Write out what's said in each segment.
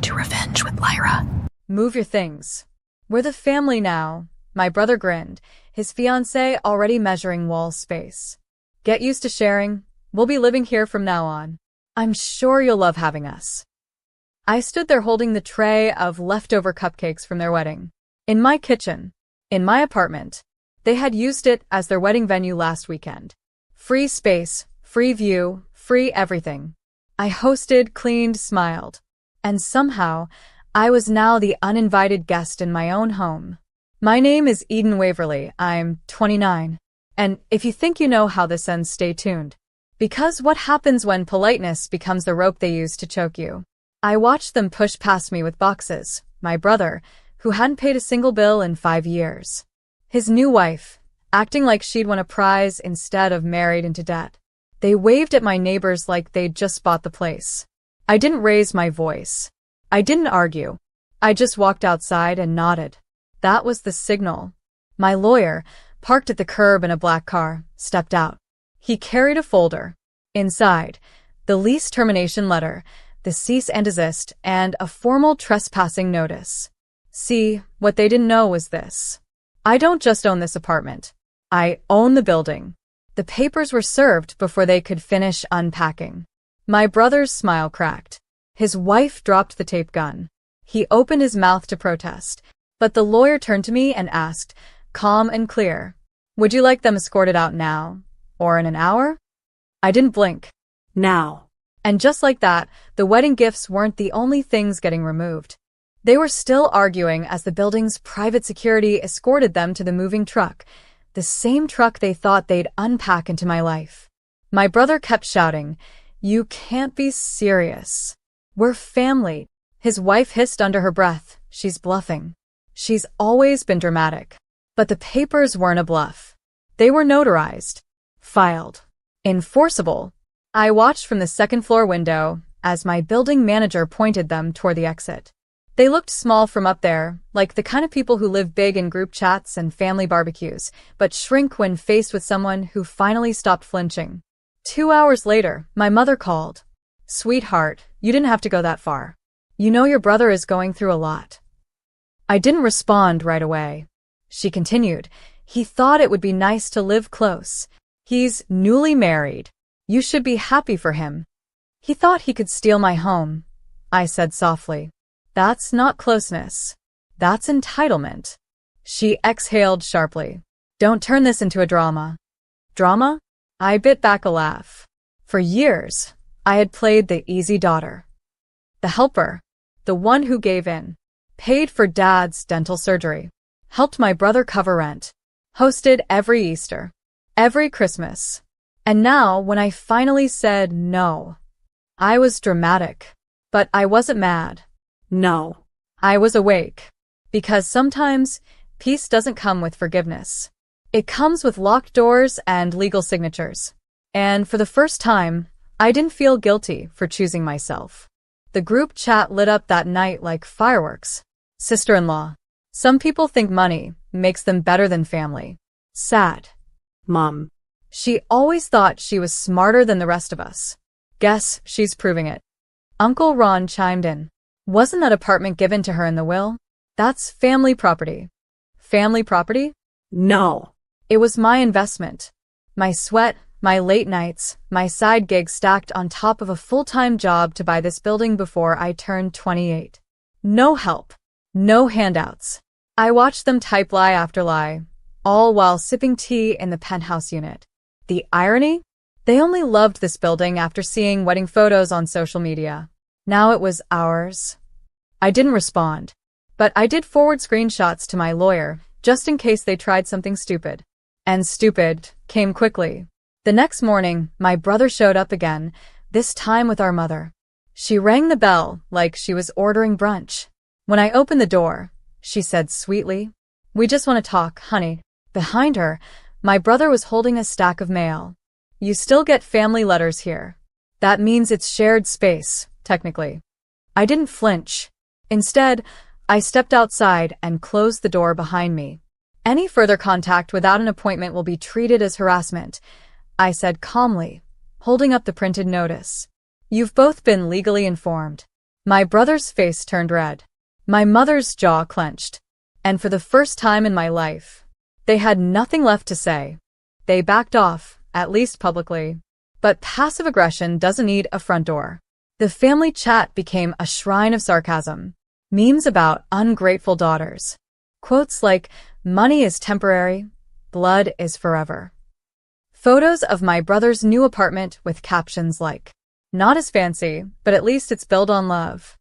to revenge with Lyra. Move your things. We're the family now. My brother grinned, his fiancée already measuring wall space. Get used to sharing. We'll be living here from now on. I'm sure you'll love having us. I stood there holding the tray of leftover cupcakes from their wedding. In my kitchen. In my apartment. They had used it as their wedding venue last weekend. Free space, free view, free everything. I hosted, cleaned, smiled. And somehow, I was now the uninvited guest in my own home. My name is Eden Waverly. I'm 29. And if you think you know how this ends, stay tuned. Because what happens when politeness becomes the rope they use to choke you? I watched them push past me with boxes. My brother, who hadn't paid a single bill in 5 years. His new wife, acting like she'd won a prize instead of married into debt. They waved at my neighbors like they'd just bought the place. I didn't raise my voice. I didn't argue. I just walked outside and nodded. That was the signal. My lawyer, parked at the curb in a black car, stepped out. He carried a folder. Inside, the lease termination letter, the cease and desist, and a formal trespassing notice. See, what they didn't know was this. I don't just own this apartment. I own the building. The papers were served before they could finish unpacking. My brother's smile cracked. His wife dropped the tape gun. He opened his mouth to protest, but the lawyer turned to me and asked, calm and clear, would you like them escorted out now? Or in an hour? I didn't blink. Now. And just like that, the wedding gifts weren't the only things getting removed. They were still arguing as the building's private security escorted them to the moving truck, the same truck they thought they'd unpack into my life. My brother kept shouting, you can't be serious. We're family. His wife hissed under her breath, she's bluffing. She's always been dramatic. But the papers weren't a bluff. They were notarized. Filed. Enforceable. I watched from the second-floor window as my building manager pointed them toward the exit. They looked small from up there, like the kind of people who live big in group chats and family barbecues, but shrink when faced with someone who finally stopped flinching. 2 hours later, my mother called. Sweetheart, you didn't have to go that far. You know your brother is going through a lot. I didn't respond right away. She continued, he thought it would be nice to live close. He's newly married. You should be happy for him. He thought he could steal my home, I said softly. That's not closeness. That's entitlement. She exhaled sharply. Don't turn this into a drama. Drama? I bit back a laugh. For years, I had played the easy daughter. The helper. The one who gave in. Paid for Dad's dental surgery. Helped my brother cover rent. Hosted every Easter. Every Christmas. And now, when I finally said no, I was dramatic. But I wasn't mad. No. I was awake. Because sometimes, peace doesn't come with forgiveness. It comes with locked doors and legal signatures. And for the first time, I didn't feel guilty for choosing myself. The group chat lit up that night like fireworks. Sister-in-law. Some people think money makes them better than family. Sad. Mom. She always thought she was smarter than the rest of us. Guess she's proving it. Uncle Ron chimed in. Wasn't that apartment given to her in the will? That's family property. Family property? No. It was my investment. My sweat, my late nights, my side gigs stacked on top of a full-time job to buy this building before I turned 28. No help. No handouts. I watched them type lie after lie, all while sipping tea in the penthouse unit. The irony? They only loved this building after seeing wedding photos on social media. Now it was ours. I didn't respond, but I did forward screenshots to my lawyer, just in case they tried something stupid. And stupid came quickly. The next morning, my brother showed up again, this time with our mother. She rang the bell like she was ordering brunch. When I opened the door, she said sweetly, "We just want to talk, honey." Behind her, my brother was holding a stack of mail. You still get family letters here. That means it's shared space, technically. I didn't flinch. Instead, I stepped outside and closed the door behind me. Any further contact without an appointment will be treated as harassment, I said calmly, holding up the printed notice. You've both been legally informed. My brother's face turned red. My mother's jaw clenched. And for the first time in my life, they had nothing left to say. They backed off, at least publicly. But passive aggression doesn't need a front door. The family chat became a shrine of sarcasm. Memes about ungrateful daughters. Quotes like, "Money is temporary, blood is forever." Photos of my brother's new apartment with captions like, "Not as fancy, but at least it's built on love."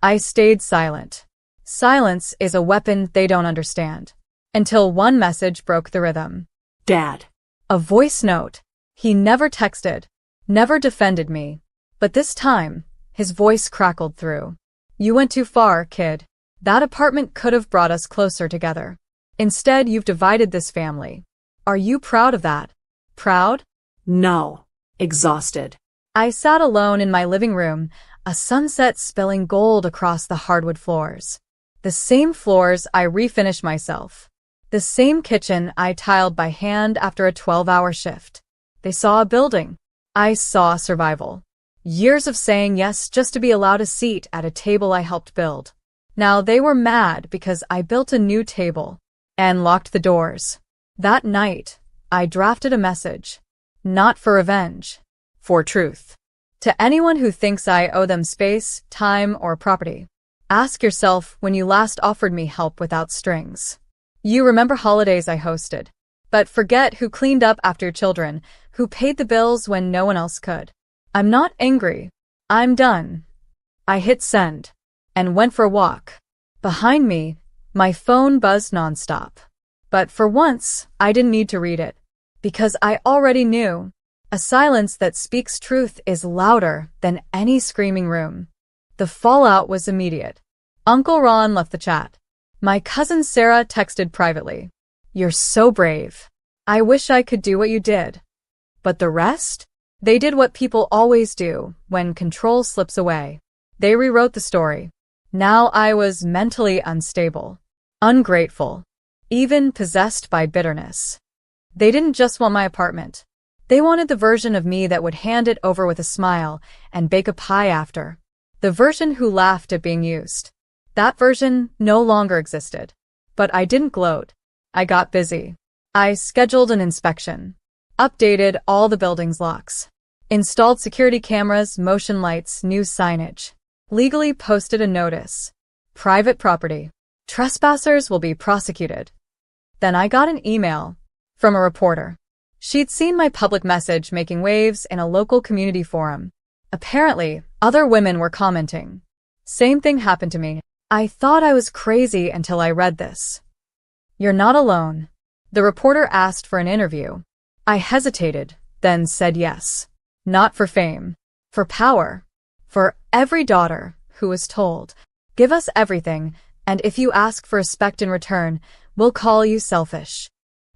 I stayed silent. Silence is a weapon they don't understand. Until one message broke the rhythm. Dad. A voice note. He never texted, never defended me. But this time, his voice crackled through. "You went too far, kid. That apartment could have brought us closer together. Instead, you've divided this family. Are you proud of that? Proud?" No. Exhausted. I sat alone in my living room, a sunset spilling gold across the hardwood floors. The same floors I refinished myself. The same kitchen I tiled by hand after a 12-hour shift. They saw a building. I saw survival. Years of saying yes just to be allowed a seat at a table I helped build. Now they were mad because I built a new table and locked the doors. That night, I drafted a message. Not for revenge. For truth. To anyone who thinks I owe them space, time, or property. Ask yourself when you last offered me help without strings. You remember holidays I hosted, but forget who cleaned up after your children, who paid the bills when no one else could. I'm not angry. I'm done. I hit send and went for a walk. Behind me, my phone buzzed nonstop. But for once, I didn't need to read it, because I already knew. A silence that speaks truth is louder than any screaming room. The fallout was immediate. Uncle Ron left the chat. My cousin Sarah texted privately. "You're so brave. I wish I could do what you did." But the rest? They did what people always do when control slips away. They rewrote the story. Now I was mentally unstable, ungrateful, even possessed by bitterness. They didn't just want my apartment. They wanted the version of me that would hand it over with a smile and bake a pie after. The version who laughed at being used. That version no longer existed. But I didn't gloat. I got busy. I scheduled an inspection. Updated all the building's locks. Installed security cameras, motion lights, new signage. Legally posted a notice. Private property. Trespassers will be prosecuted. Then I got an email from a reporter. She'd seen my public message making waves in a local community forum. Apparently, other women were commenting. Same thing happened to me. I thought I was crazy until I read this. "You're not alone." The reporter asked for an interview. I hesitated, then said yes. Not for fame. For power. For every daughter who was told, "Give us everything, and if you ask for respect in return, we'll call you selfish."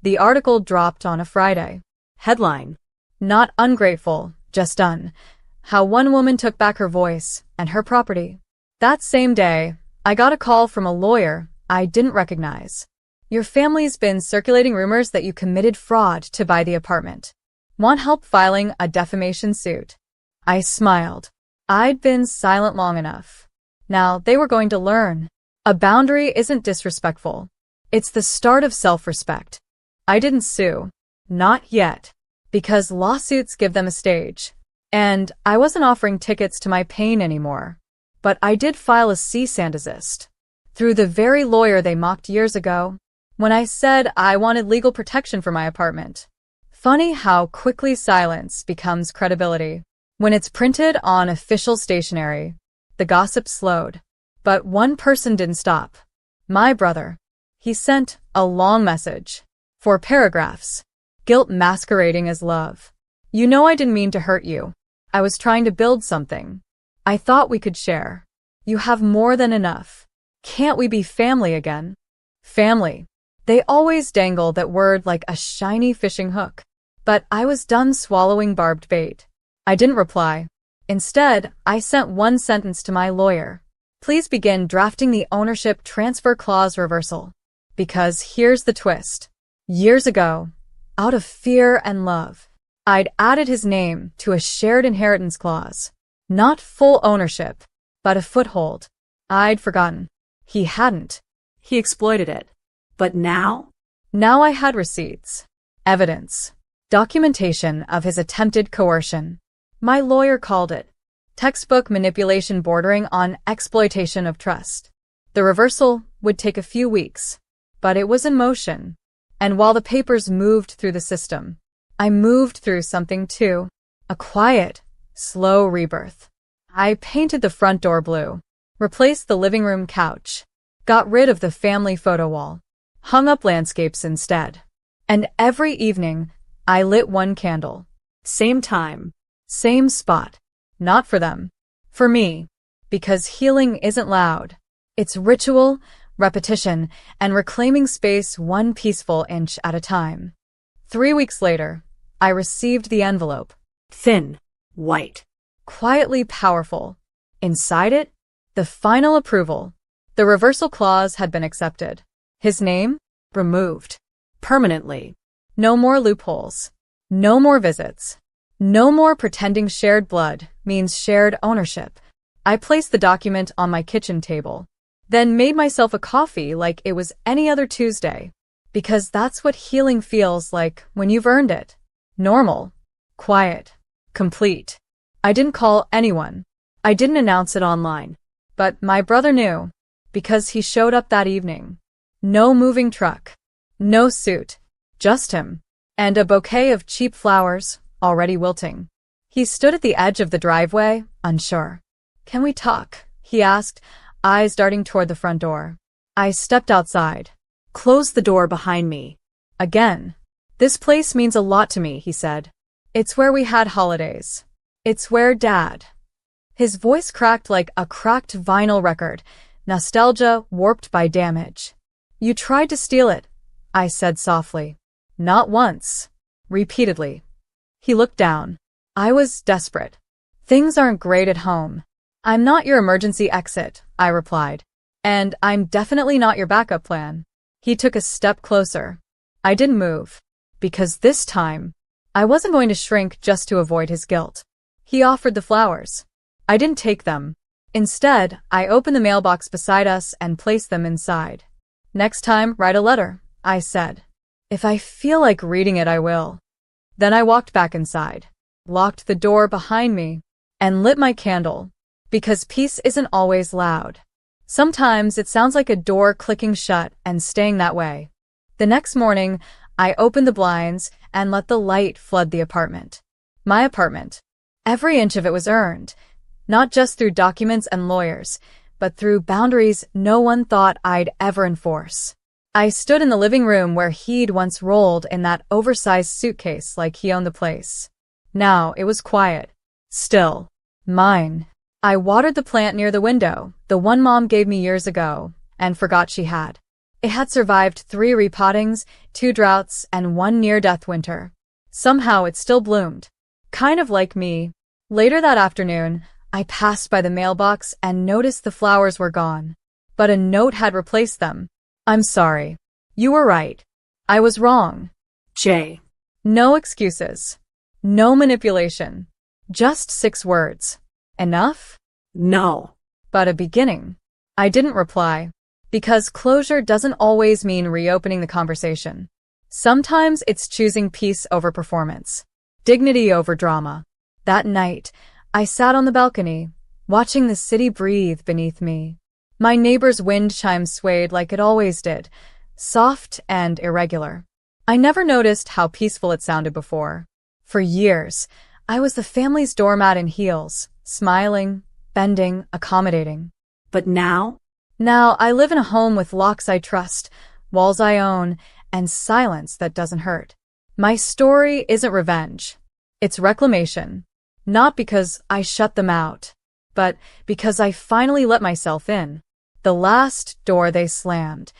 The article dropped on a Friday. Headline: Not ungrateful, just done. How one woman took back her voice and her property. That same day, I got a call from a lawyer I didn't recognize. "Your family's been circulating rumors that you committed fraud to buy the apartment. Want help filing a defamation suit?" I smiled. I'd been silent long enough. Now they were going to learn. A boundary isn't disrespectful. It's the start of self-respect. I didn't sue. Not yet. Because lawsuits give them a stage. And I wasn't offering tickets to my pain anymore. But I did file a cease and desist. Through the very lawyer they mocked years ago, when I said I wanted legal protection for my apartment. Funny how quickly silence becomes credibility. When it's printed on official stationery, the gossip slowed. But one person didn't stop. My brother. He sent a long message. 4 paragraphs. Guilt masquerading as love. "You know I didn't mean to hurt you. I was trying to build something. I thought we could share. You have more than enough. Can't we be family again?" Family. They always dangle that word like a shiny fishing hook. But I was done swallowing barbed bait. I didn't reply. Instead, I sent one sentence to my lawyer. "Please begin drafting the ownership transfer clause reversal." Because here's the twist. Years ago, out of fear and love, I'd added his name to a shared inheritance clause. Not full ownership, but a foothold. I'd forgotten. He hadn't. He exploited it. But now? Now I had receipts, evidence, documentation of his attempted coercion. My lawyer called it textbook manipulation bordering on exploitation of trust. The reversal would take a few weeks, but it was in motion. And while the papers moved through the system, I moved through something too. A quiet, slow rebirth. I painted the front door blue, replaced the living room couch, got rid of the family photo wall, hung up landscapes instead. And every evening, I lit one candle. Same time. Same spot. Not for them. For me. Because healing isn't loud. It's ritual, repetition, and reclaiming space one peaceful inch at a time. 3 weeks later, I received the envelope. Thin. White. Quietly powerful. Inside it, the final approval. The reversal clause had been accepted. His name? Removed. Permanently. No more loopholes. No more visits. No more pretending shared blood means shared ownership. I placed the document on my kitchen table, then made myself a coffee like it was any other Tuesday. Because that's what healing feels like when you've earned it. Normal. Quiet. Complete. I didn't call anyone. I didn't announce it online. But my brother knew. Because he showed up that evening. No moving truck. No suit. Just him. And a bouquet of cheap flowers, already wilting. He stood at the edge of the driveway, unsure. "Can we talk?" he asked, eyes darting toward the front door. I stepped outside. Closed the door behind me. Again. "This place means a lot to me," he said. "It's where we had holidays. It's where Dad." His voice cracked like a cracked vinyl record, nostalgia warped by damage. "You tried to steal it," I said softly. "Not once." Repeatedly. He looked down. I was desperate. "Things aren't great at home." "I'm not your emergency exit," I replied. "And I'm definitely not your backup plan." He took a step closer. I didn't move. Because this time, I wasn't going to shrink just to avoid his guilt. He offered the flowers. I didn't take them. Instead, I opened the mailbox beside us and placed them inside. "Next time, write a letter," I said. "If I feel like reading it, I will." Then I walked back inside, locked the door behind me, and lit my candle. Because peace isn't always loud. Sometimes it sounds like a door clicking shut and staying that way. The next morning, I opened the blinds and let the light flood the apartment. My apartment. Every inch of it was earned, not just through documents and lawyers, but through boundaries no one thought I'd ever enforce. I stood in the living room where he'd once rolled in that oversized suitcase like he owned the place. Now it was quiet. Still. Mine. I watered the plant near the window, the one Mom gave me years ago, and forgot she had. It had survived 3 repottings, 2 droughts, and 1 near-death winter. Somehow it still bloomed. Kind of like me. Later that afternoon, I passed by the mailbox and noticed the flowers were gone. But a note had replaced them. "I'm sorry. You were right. I was wrong. Jay." No excuses. No manipulation. Just 6 words. Enough? No. But a beginning. I didn't reply. Because closure doesn't always mean reopening the conversation. Sometimes it's choosing peace over performance. Dignity over drama. That night, I sat on the balcony, watching the city breathe beneath me. My neighbor's wind chimes swayed like it always did, soft and irregular. I never noticed how peaceful it sounded before. For years, I was the family's doormat in heels, smiling, bending, accommodating. But now? Now I live in a home with locks I trust, walls I own, and silence that doesn't hurt. My story isn't revenge. It's reclamation. Not because I shut them out, but because I finally let myself in. The last door they slammed,